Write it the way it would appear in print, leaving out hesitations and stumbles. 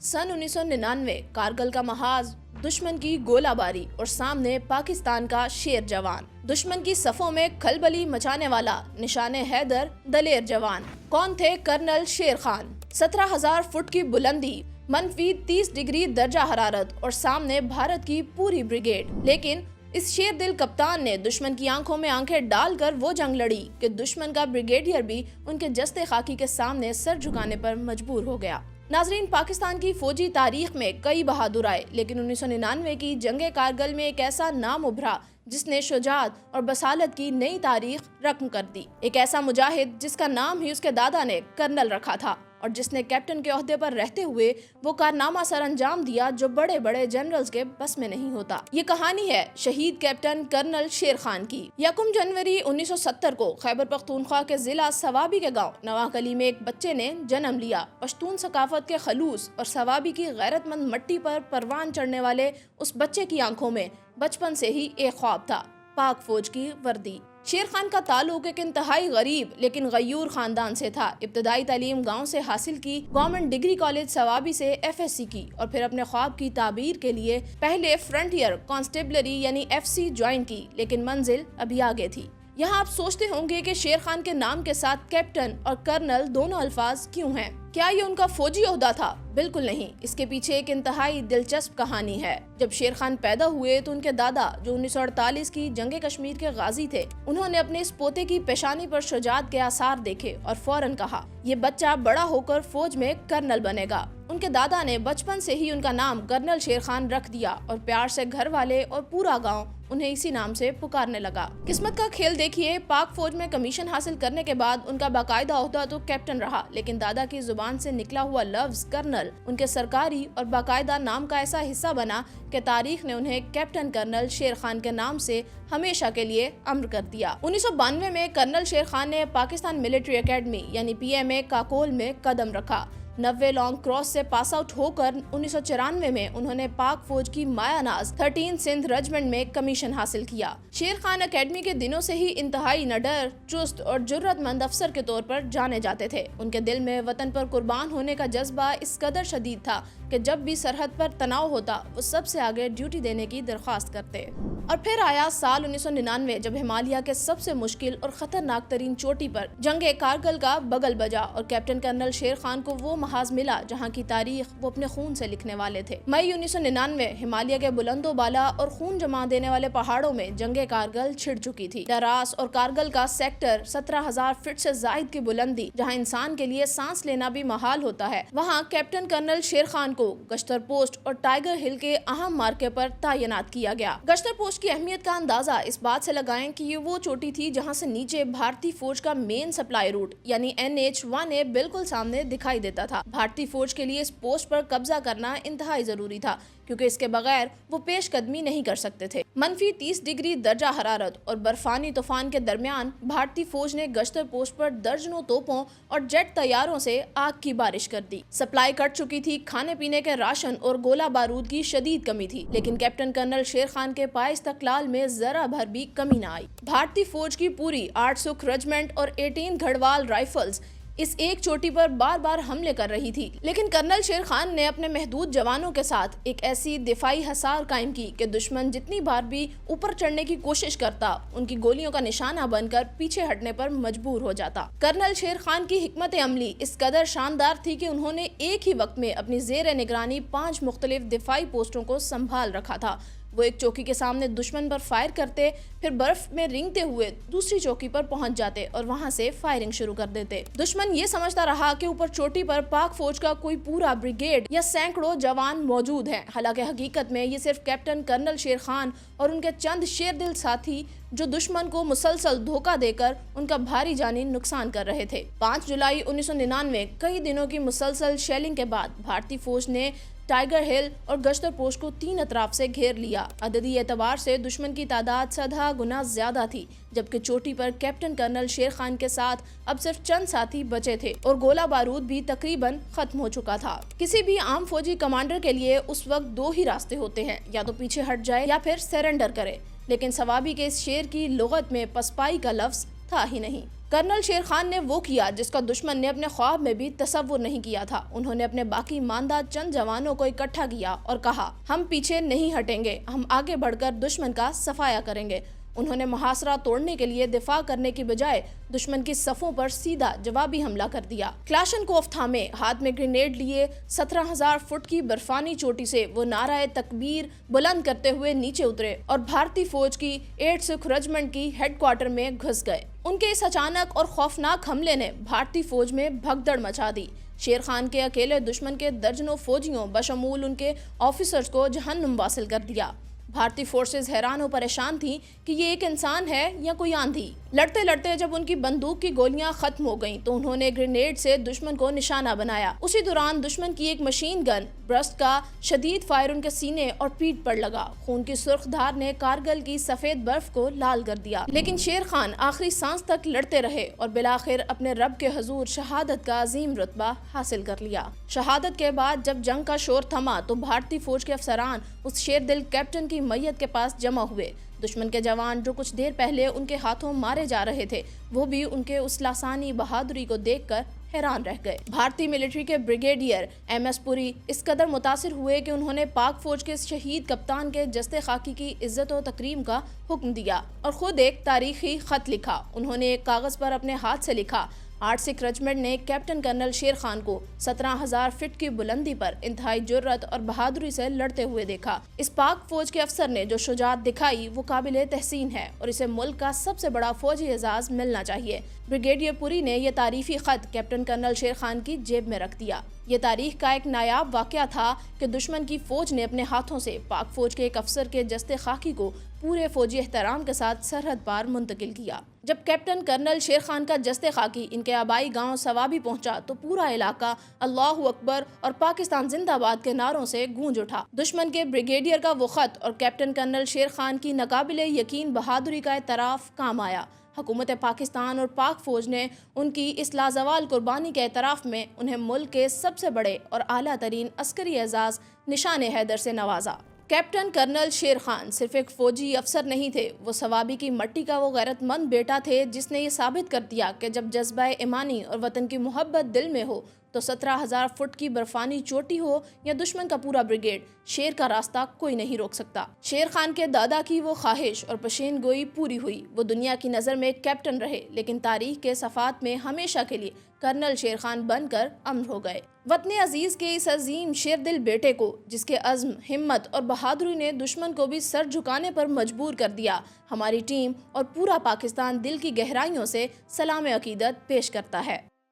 सन 1999 कारगिल का महाज, दुश्मन की गोलाबारी और सामने पाकिस्तान का शेर जवान। दुश्मन की सफों में खलबली मचाने वाला निशाने हैदर दलेर जवान। कौन थे कर्नल शेर खान? 17,000 फुट की बुलंदी, मनफी 30 डिग्री दर्जा हरारत और सामने भारत की पूरी ब्रिगेड। लेकिन इस शेर दिल कप्तान ने दुश्मन की आंखों में आंखें डालकर वो जंग लड़ी कि दुश्मन का ब्रिगेडियर भी उनके जस्ते खाकी के सामने सर झुकाने पर मजबूर हो गया। नाजरीन, पाकिस्तान की फौजी तारीख में कई बहादुर आए, लेकिन 1999 की जंगे कारगिल में एक ऐसा नाम उभरा जिसने शुजाअत और बसालत की नई तारीख रकम कर दी। एक ऐसा मुजाहिद जिसका नाम ही उसके दादा ने कर्नल रखा था और जिसने कैप्टन के ओहदे पर रहते हुए वो कारनामा सर अंजाम दिया जो बड़े बड़े जनरल्स के बस में नहीं होता। ये कहानी है शहीद कैप्टन कर्नल शेर खान की। 1 जनवरी 1970 को खैबर पख्तूनख्वा के जिला सवाबी के गांव नवाकली में एक बच्चे ने जन्म लिया। पश्तून सकाफत के खलूस और सवाबी की गैरतमंद मट्टी पर परवान चढ़ने वाले उस बच्चे की आंखों में बचपन से ही एक ख्वाब था, पाक फौज की वर्दी। शेर खान का ताल्लुक एक इंतहाई गरीब लेकिन गयूर खानदान से था। इब्तदाई तालीम गांव से हासिल की, गवर्नमेंट डिग्री कॉलेज सवाबी से FSC की और फिर अपने ख्वाब की ताबीर के लिए पहले फ्रंटियर कांस्टेबलरी यानी FC ज्वाइन की, लेकिन मंजिल अभी आगे थी। यहाँ आप सोचते होंगे कि शेर खान के नाम के साथ कैप्टन और कर्नल दोनों अल्फाज क्यों हैं? क्या ये उनका फौजी ओहदा था? बिल्कुल नहीं। इसके पीछे एक इंतहाई दिलचस्प कहानी है। जब शेर खान पैदा हुए तो उनके दादा, जो 1948 की जंगे कश्मीर के गाजी थे, उन्होंने अपने इस पोते की पेशानी पर शुजाअत के आसार देखे और फौरन कहा, ये बच्चा बड़ा होकर फौज में कर्नल बनेगा। उनके दादा ने बचपन से ही उनका नाम कर्नल शेर खान रख दिया और प्यार से घर वाले और पूरा गाँव उन्हें इसी नाम से पुकारने लगा। किस्मत का खेल देखिए, पाक फौज में कमीशन हासिल करने के बाद उनका बाकायदा ओहदा तो कैप्टन रहा, लेकिन दादा की जुबान से निकला हुआ लफ्ज कर्नल उनके सरकारी और बाकायदा नाम का ऐसा हिस्सा बना कि तारीख ने उन्हें कैप्टन कर्नल शेर खान के नाम से हमेशा के लिए अम्र कर दिया। 1992 में कर्नल शेर खान ने पाकिस्तान मिलिट्री एकेडमी यानी PMA काकोल में कदम रखा। 90 लॉन्ग क्रॉस से पास आउट होकर 1994 में उन्होंने पाक फौज की मायानाज 13 सिंध रेजिमेंट में कमीशन हासिल किया। शेर खान अकेडमी के दिनों से ही इंतहाई निडर, चुस्त और जुर्रतमंद अफसर के तौर पर जाने जाते थे। उनके दिल में वतन पर कुर्बान होने का जज्बा इस कदर शदीद था कि जब भी सरहद पर तनाव होता वो सबसे आगे ड्यूटी देने की दरख्वास्त करते। और फिर आया साल 1999 जब हिमालय के सबसे मुश्किल और खतरनाक तरीन चोटी पर जंगे कारगिल का बगल बजा और कैप्टन कर्नल शेर खान को वो महाज मिला जहां की तारीख वो अपने खून से लिखने वाले थे। मई 1999 हिमालय के बुलंदो बाला और खून जमा देने वाले पहाड़ों में जंगे कारगिल छिड़ चुकी थी। दरास और कारगिल का सेक्टर 17,000 फीट से जायद की बुलंदी, जहां इंसान के लिए सांस लेना भी महाल होता है, वहां कैप्टन कर्नल शेर खान को गश्तर पोस्ट और टाइगर हिल के अहम मार्के पर तैनात किया गया। गश्तर पोस्ट की अहमियत का अंदाजा इस बात से लगाएं कि ये वो चोटी थी जहां से नीचे भारतीय फौज का मेन सप्लाई रूट यानी NH-1A बिल्कुल सामने दिखाई देता था। भारतीय फौज के लिए इस पोस्ट पर कब्जा करना इंतहाई जरूरी था, क्योंकि इसके बगैर वो पेश कदमी नहीं कर सकते थे। मनफी 30 डिग्री दर्जा हरारत और बर्फानी तूफान के दरमियान भारतीय फौज ने गश्तर पोस्ट पर दर्जनों तोपों और जेट तैयारों से आग की बारिश कर दी। सप्लाई कट चुकी थी, खाने पीने के राशन और गोला बारूद की शदीद कमी थी, लेकिन कैप्टन कर्नल शेर खान के पाए इस्तकलाल में जरा भर भी कमी न आई। भारतीय फौज की पूरी 8 सुख रेजिमेंट और 18 गढ़वाल राइफल्स इस एक चोटी पर बार बार हमले कर रही थी, लेकिन कर्नल शेर खान ने अपने महदूद जवानों के साथ एक ऐसी दिफाई हसार कायम की कि दुश्मन जितनी बार भी ऊपर चढ़ने की कोशिश करता, उनकी गोलियों का निशाना बनकर पीछे हटने पर मजबूर हो जाता। कर्नल शेर खान की हिकमत अमली इस कदर शानदार थी कि उन्होंने एक ही वक्त में अपनी जेर निगरानी 5 मुख्तलिफ दिफाई पोस्टों को संभाल रखा था। वो एक चौकी के सामने दुश्मन पर फायर करते, फिर बर्फ में रेंगते हुए दूसरी चौकी पर पहुंच जाते और वहां से फायरिंग शुरू कर देते। दुश्मन ये समझता रहा कि ऊपर चोटी पर पाक फौज का कोई पूरा ब्रिगेड या सैकड़ों जवान मौजूद हैं। हालांकि हकीकत में ये सिर्फ कैप्टन कर्नल शेर खान और उनके चंद शेर दिल साथी जो दुश्मन को मुसलसल धोखा देकर उनका भारी जानी नुकसान कर रहे थे। 5 जुलाई 1999 कई दिनों की मुसलसल शेलिंग के बाद भारतीय फौज ने टाइगर हिल और गश्तर पोस्ट को 3 अतराफ से घेर लिया। अददी एतबार से दुश्मन की तादाद 10 गुना ज्यादा थी, जबकि चोटी पर कैप्टन कर्नल शेर खान के साथ अब सिर्फ चंद साथी बचे थे और गोला बारूद भी तकरीबन खत्म हो चुका था। किसी भी आम फौजी कमांडर के लिए उस वक्त 2 ही रास्ते होते हैं, या तो पीछे हट जाए या फिर सरेंडर करे, लेकिन सवाबी के इस शेर की लुगत में पसपाई का लफ्ज था ही नहीं। کرنل شیر خان نے وہ کیا جس کا دشمن نے اپنے خواب میں بھی تصور نہیں کیا تھا۔ انہوں نے اپنے باقی ماندہ چند جوانوں کو اکٹھا کیا اور کہا، ہم پیچھے نہیں ہٹیں گے، ہم آگے بڑھ کر دشمن کا صفایا کریں گے۔ انہوں نے محاصرہ توڑنے کے لیے دفاع کرنے کی بجائے دشمن کی صفوں پر سیدھا جوابی حملہ کر دیا۔ کلاشنکوف تھامے، ہاتھ میں گرینیڈ لیے 17,000 فٹ کی برفانی چوٹی سے وہ نعرہ تکبیر بلند کرتے ہوئے نیچے اترے اور بھارتی فوج کی 8 سکھ رجمنٹ کی ہیڈ کوارٹر میں گھس گئے۔ ان کے اس اچانک اور خوفناک حملے نے بھارتی فوج میں بھگدڑ مچا دی۔ شیر خان کے اکیلے دشمن کے درجنوں فوجیوں بشمول ان کے آفیسرز کو جہنم واصل کر دیا۔ بھارتی فورسز حیران و پریشان تھیں کہ یہ ایک انسان ہے یا کوئی آندھی۔ لڑتے لڑتے جب ان کی بندوق کی گولیاں ختم ہو گئیں تو انہوں نے گرینیڈ سے دشمن کو نشانہ بنایا۔ اسی دوران دشمن کی ایک مشین گن برسٹ کا شدید فائر ان کے سینے اور پیٹھ پر لگا۔ خون کی سرخ دھار نے کارگل کی سفید برف کو لال کر دیا، لیکن شیر خان آخری سانس تک لڑتے رہے اور بالآخر اپنے رب کے حضور شہادت کا عظیم رتبہ حاصل کر لیا۔ شہادت کے بعد جب جنگ کا شور تھما تو بھارتی فوج کے افسران اس شیر دل کیپٹن کی میت کے پاس جمع ہوئے۔ دشمن کے جوان جو کچھ دیر پہلے ان کے ہاتھوں مارے جا رہے تھے وہ بھی ان کے اس لاسانی بہادری کو دیکھ کر حیران رہ گئے۔ بھارتی ملٹری کے بریگیڈیئر ایم ایس پوری اس قدر متاثر ہوئے کہ انہوں نے پاک فوج کے شہید کپتان کے جستے خاکی کی عزت و تکریم کا حکم دیا اور خود ایک تاریخی خط لکھا۔ انہوں نے ایک کاغذ پر اپنے ہاتھ سے لکھا، 8 سکھ رجمنٹ نے کیپٹن کرنل شیر خان کو 17,000 فٹ کی بلندی پر انتہائی جرأت اور بہادری سے لڑتے ہوئے دیکھا۔ اس پاک فوج کے افسر نے جو شجاعت دکھائی وہ قابل تحسین ہے اور اسے ملک کا سب سے بڑا فوجی اعزاز ملنا چاہیے۔ بریگیڈیئر پوری نے یہ تعریفی خط کیپٹن کرنل شیر خان کی جیب میں رکھ دیا۔ یہ تاریخ کا ایک نایاب واقعہ تھا کہ دشمن کی فوج نے اپنے ہاتھوں سے پاک فوج کے ایک افسر کے جستے خاکی کو پورے فوجی احترام کے ساتھ سرحد پار منتقل کیا۔ جب کیپٹن کرنل شیر خان کا جستے خاکی ان کے آبائی گاؤں سوابی پہنچا تو پورا علاقہ اللہ اکبر اور پاکستان زندہ باد کے نعروں سے گونج اٹھا۔ دشمن کے بریگیڈیئر کا وہ خط اور کیپٹن کرنل شیر خان کی ناقابل یقین بہادری کا اعتراف کام آیا۔ حکومت پاکستان اور پاک فوج نے ان کی اس لازوال قربانی کے اعتراف میں انہیں ملک کے سب سے بڑے اور اعلیٰ ترین عسکری اعزاز نشان حیدر سے نوازا۔ کیپٹن کرنل شیر خان صرف ایک فوجی افسر نہیں تھے، وہ سوابی کی مٹی کا وہ غیرت مند بیٹا تھے جس نے یہ ثابت کر دیا کہ جب جذبہ ایمانی اور وطن کی محبت دل میں ہو تو 17,000 فٹ کی برفانی چوٹی ہو یا دشمن کا پورا بریگیڈ، شیر کا راستہ کوئی نہیں روک سکتا۔ شیر خان کے دادا کی وہ خواہش اور پشین گوئی پوری ہوئی۔ وہ دنیا کی نظر میں ایک کیپٹن رہے لیکن تاریخ کے صفحات میں ہمیشہ کے لیے کرنل شیر خان بن کر امر ہو گئے۔ وطن عزیز کے اس عظیم شیر دل بیٹے کو جس کے عزم، ہمت اور بہادری نے دشمن کو بھی سر جھکانے پر مجبور کر دیا، ہماری ٹیم اور پورا پاکستان دل کی گہرائیوں سے سلام عقیدت پیش کرتا ہے۔